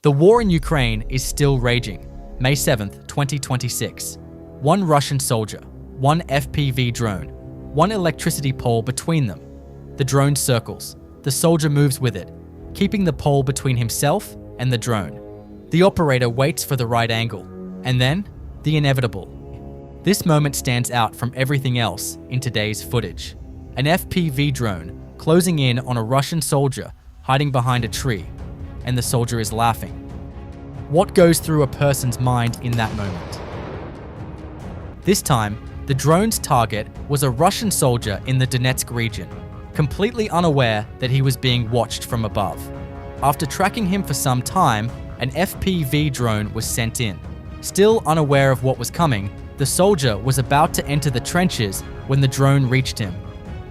The war in Ukraine is still raging. May 7th, 2026. One Russian soldier, one FPV drone, one electricity pole between them. The drone circles. The soldier moves with it, keeping the pole between himself and the drone. The operator waits for the right angle, and then the inevitable. This moment stands out from everything else in today's footage. An FPV drone closing in on a Russian soldier hiding behind a tree, and the soldier is laughing. What goes through a person's mind in that moment? This time, the drone's target was a Russian soldier in the Donetsk region, completely unaware that he was being watched from above. After tracking him for some time, an FPV drone was sent in. Still unaware of what was coming, the soldier was about to enter the trenches when the drone reached him.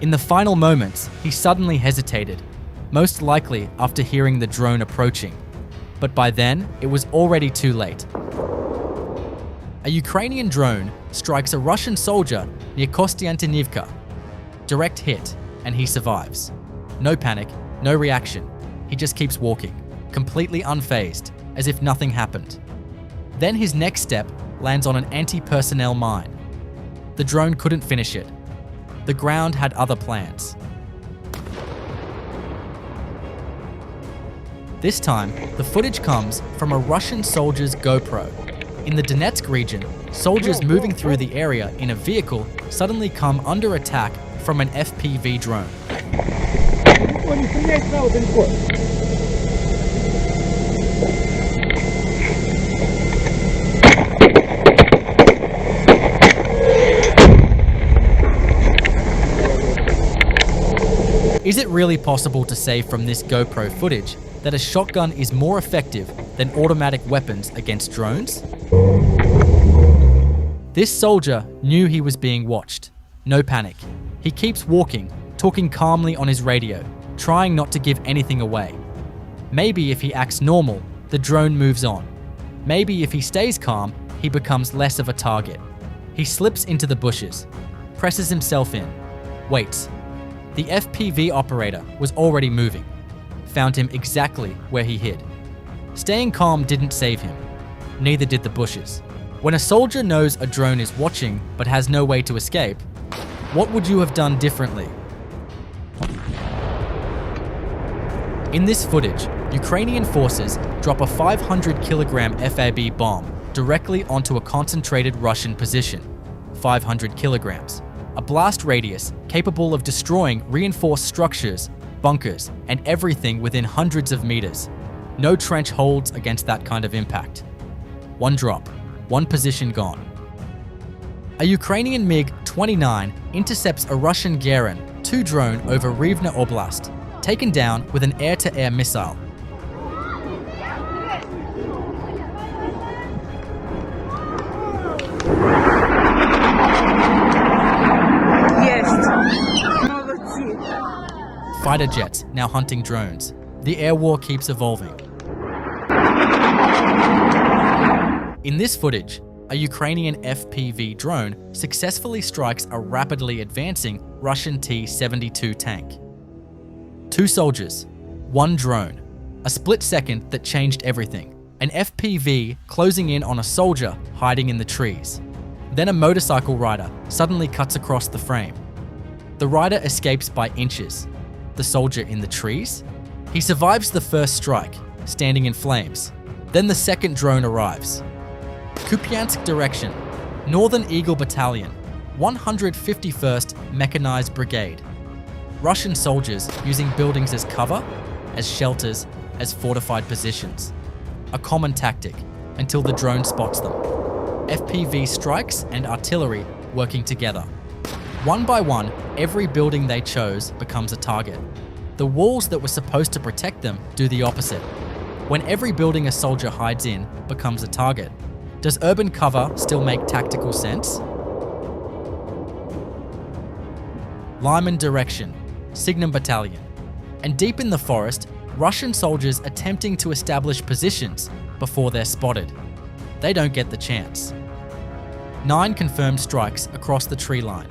In the final moments, he suddenly hesitated, most likely after hearing the drone approaching. But by then, it was already too late. A Ukrainian drone strikes a Russian soldier near Kostiantynivka. Direct hit, and he survives. No panic, no reaction. He just keeps walking, completely unfazed, as if nothing happened. Then his next step lands on an anti-personnel mine. The drone couldn't finish it. The ground had other plans. This time, the footage comes from a Russian soldier's GoPro. In the Donetsk region, soldiers moving through the area in a vehicle suddenly come under attack from an FPV drone. Is it really possible to say from this GoPro footage that a shotgun is more effective than automatic weapons against drones? This soldier knew he was being watched. No panic. He keeps walking, talking calmly on his radio, trying not to give anything away. Maybe if he acts normal, the drone moves on. Maybe if he stays calm, he becomes less of a target. He slips into the bushes, presses himself in, waits. The FPV operator was already moving, found him exactly where he hid. Staying calm didn't save him. Neither did the bushes. When a soldier knows a drone is watching but has no way to escape, what would you have done differently? In this footage, Ukrainian forces drop a 500-kilogram FAB bomb directly onto a concentrated Russian position. 500 kilograms. A blast radius capable of destroying reinforced structures, bunkers, and everything within hundreds of meters. No trench holds against that kind of impact. One drop, one position gone. A Ukrainian MiG-29 intercepts a Russian Garand 2 drone over Rivne Oblast, taken down with an air-to-air missile. Fighter jets now hunting drones. The air war keeps evolving. In this footage, a Ukrainian FPV drone successfully strikes a rapidly advancing Russian T-72 tank. 2 soldiers, 1 drone. A split second that changed everything. An FPV closing in on a soldier hiding in the trees. Then a motorcycle rider suddenly cuts across the frame. The rider escapes by inches. The soldier in the trees? He survives the first strike, standing in flames. Then the second drone arrives. Kupyansk direction, Northern Eagle Battalion, 151st Mechanized Brigade. Russian soldiers using buildings as cover, as shelters, as fortified positions. A common tactic, until the drone spots them. FPV strikes and artillery working together. One by one, every building they chose becomes a target. The walls that were supposed to protect them do the opposite. When every building a soldier hides in becomes a target, does urban cover still make tactical sense? Lyman direction, Signum Battalion. And deep in the forest, Russian soldiers attempting to establish positions before they're spotted. They don't get the chance. 9 confirmed strikes across the tree line.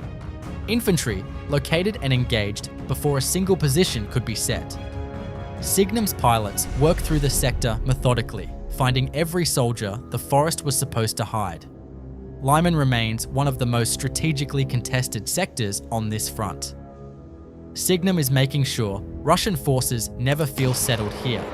Infantry located and engaged before a single position could be set. Signum's pilots work through the sector methodically, finding every soldier the forest was supposed to hide. Lyman remains one of the most strategically contested sectors on this front. Signum is making sure Russian forces never feel settled here.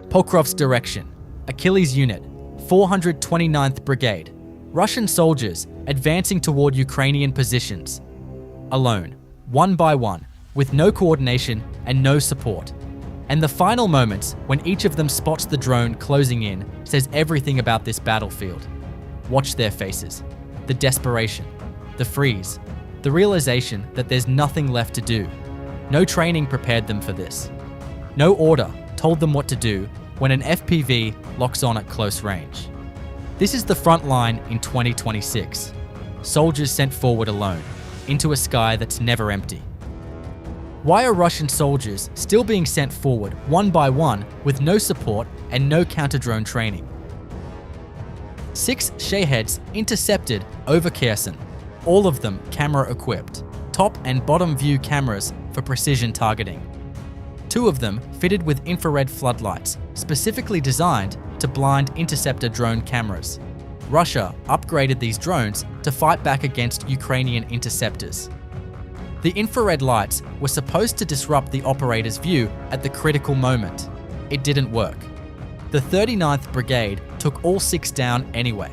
Pokrovsk direction, Achilles unit, 429th Brigade. Russian soldiers advancing toward Ukrainian positions. Alone, one by one, with no coordination and no support. And the final moments when each of them spots the drone closing in says everything about this battlefield. Watch their faces. The desperation, the freeze, the realization that there's nothing left to do. No training prepared them for this. No order told them what to do when an FPV locks on at close range. This is the front line in 2026. Soldiers sent forward alone, into a sky that's never empty. Why are Russian soldiers still being sent forward one by one with no support and no counter-drone training? 6 Shaheds intercepted over Kherson, all of them camera-equipped, top and bottom view cameras for precision targeting. 2 of them fitted with infrared floodlights, specifically designed to blind interceptor drone cameras. Russia upgraded these drones to fight back against Ukrainian interceptors. The infrared lights were supposed to disrupt the operator's view at the critical moment. It didn't work. The 39th Brigade took all 6 down anyway.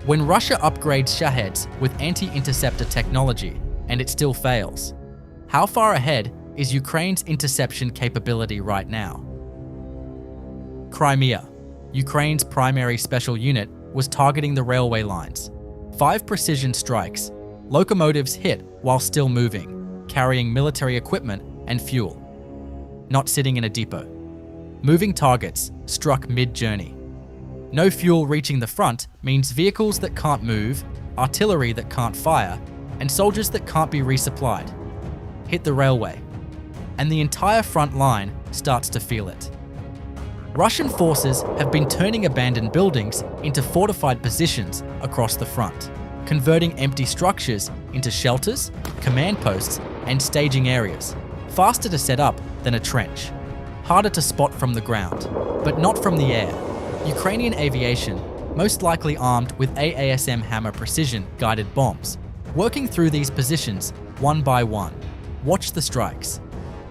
When Russia upgrades Shaheds with anti-interceptor technology, and it still fails, how far ahead is Ukraine's interception capability right now? Crimea, Ukraine's primary special unit, was targeting the railway lines. 5 precision strikes. Locomotives hit while still moving, carrying military equipment and fuel. Not sitting in a depot. Moving targets struck mid-journey. No fuel reaching the front means vehicles that can't move, artillery that can't fire, and soldiers that can't be resupplied. Hit the railway, and the entire front line starts to feel it. Russian forces have been turning abandoned buildings into fortified positions across the front, converting empty structures into shelters, command posts, and staging areas. Faster to set up than a trench. Harder to spot from the ground, but not from the air. Ukrainian Aviation, most likely armed with AASM Hammer precision guided bombs, working through these positions one by one. Watch the strikes.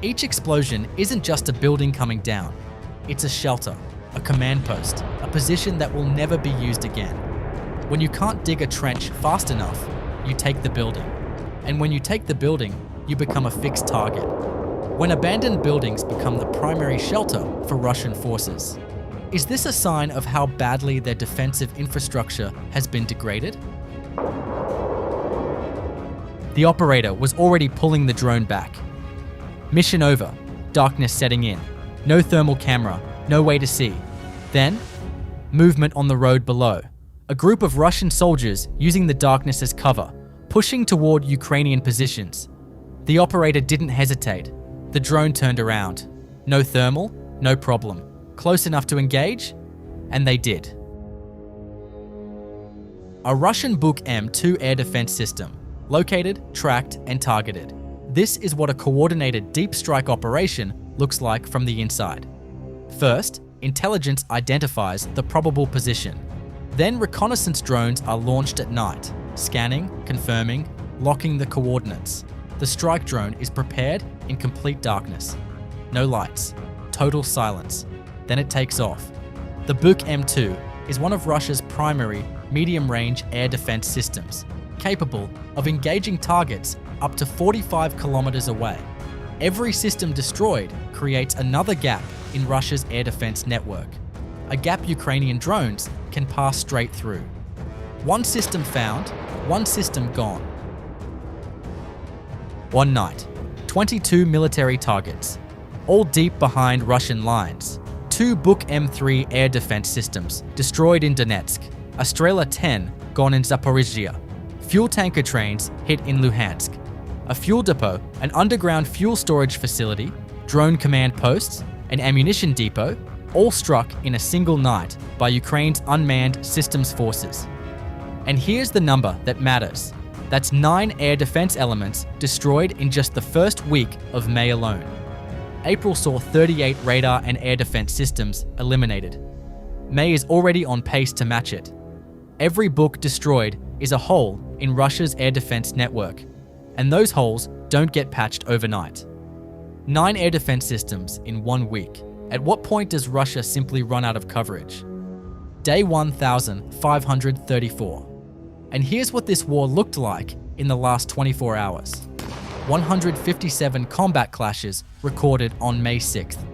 Each explosion isn't just a building coming down. It's a shelter, a command post, a position that will never be used again. When you can't dig a trench fast enough, you take the building. And when you take the building, you become a fixed target. When abandoned buildings become the primary shelter for Russian forces. Is this a sign of how badly their defensive infrastructure has been degraded? The operator was already pulling the drone back. Mission over, darkness setting in. No thermal camera, no way to see. Then, movement on the road below. A group of Russian soldiers using the darkness as cover, pushing toward Ukrainian positions. The operator didn't hesitate. The drone turned around. No thermal, no problem. Close enough to engage? And they did. A Russian Buk M2 air defense system, located, tracked, and targeted. This is what a coordinated deep strike operation looks like from the inside. First, intelligence identifies the probable position. Then reconnaissance drones are launched at night, scanning, confirming, locking the coordinates. The strike drone is prepared in complete darkness. No lights, total silence. Then it takes off. The Buk M2 is one of Russia's primary medium-range air defense systems, capable of engaging targets up to 45 kilometers away. Every system destroyed creates another gap in Russia's air defense network, a gap Ukrainian drones can pass straight through. One system found, one system gone. One night, 22 military targets, all deep behind Russian lines. 2 Buk M3 air defense systems destroyed in Donetsk, a Strela-10 gone in Zaporizhzhia, fuel tanker trains hit in Luhansk, a fuel depot, an underground fuel storage facility, drone command posts, an ammunition depot, all struck in a single night by Ukraine's unmanned systems forces. And here's the number that matters. That's 9 air defense elements destroyed in just the first week of May alone. April saw 38 radar and air defense systems eliminated. May is already on pace to match it. Every book destroyed is a hole in Russia's air defense network, and those holes don't get patched overnight. 9 air defense systems in 1 week. At what point does Russia simply run out of coverage? Day 1534. And here's what this war looked like in the last 24 hours. 157 combat clashes recorded on May 6th.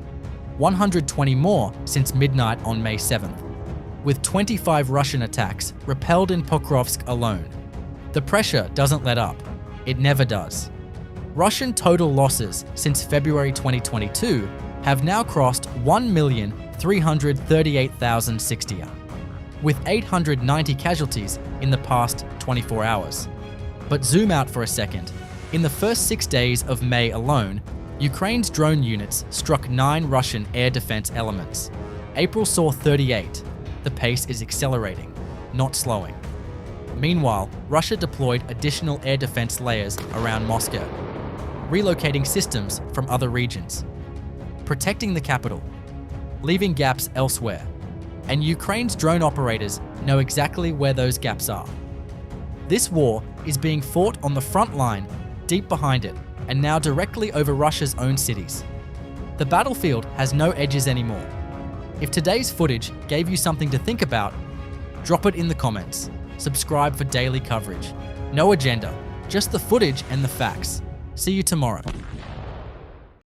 120 more since midnight on May 7th, with 25 Russian attacks repelled in Pokrovsk alone. The pressure doesn't let up. It never does. Russian total losses since February 2022 have now crossed 1,338,060, with 890 casualties in the past 24 hours. But zoom out for a second. In the first 6 days of May alone, Ukraine's drone units struck 9 Russian air defense elements. April saw 38. The pace is accelerating, not slowing. Meanwhile, Russia deployed additional air defense layers around Moscow, relocating systems from other regions, protecting the capital, leaving gaps elsewhere. And Ukraine's drone operators know exactly where those gaps are. This war is being fought on the front line, deep behind it, and now directly over Russia's own cities. The battlefield has no edges anymore. If today's footage gave you something to think about, drop it in the comments. Subscribe for daily coverage. No agenda, just the footage and the facts. See you tomorrow.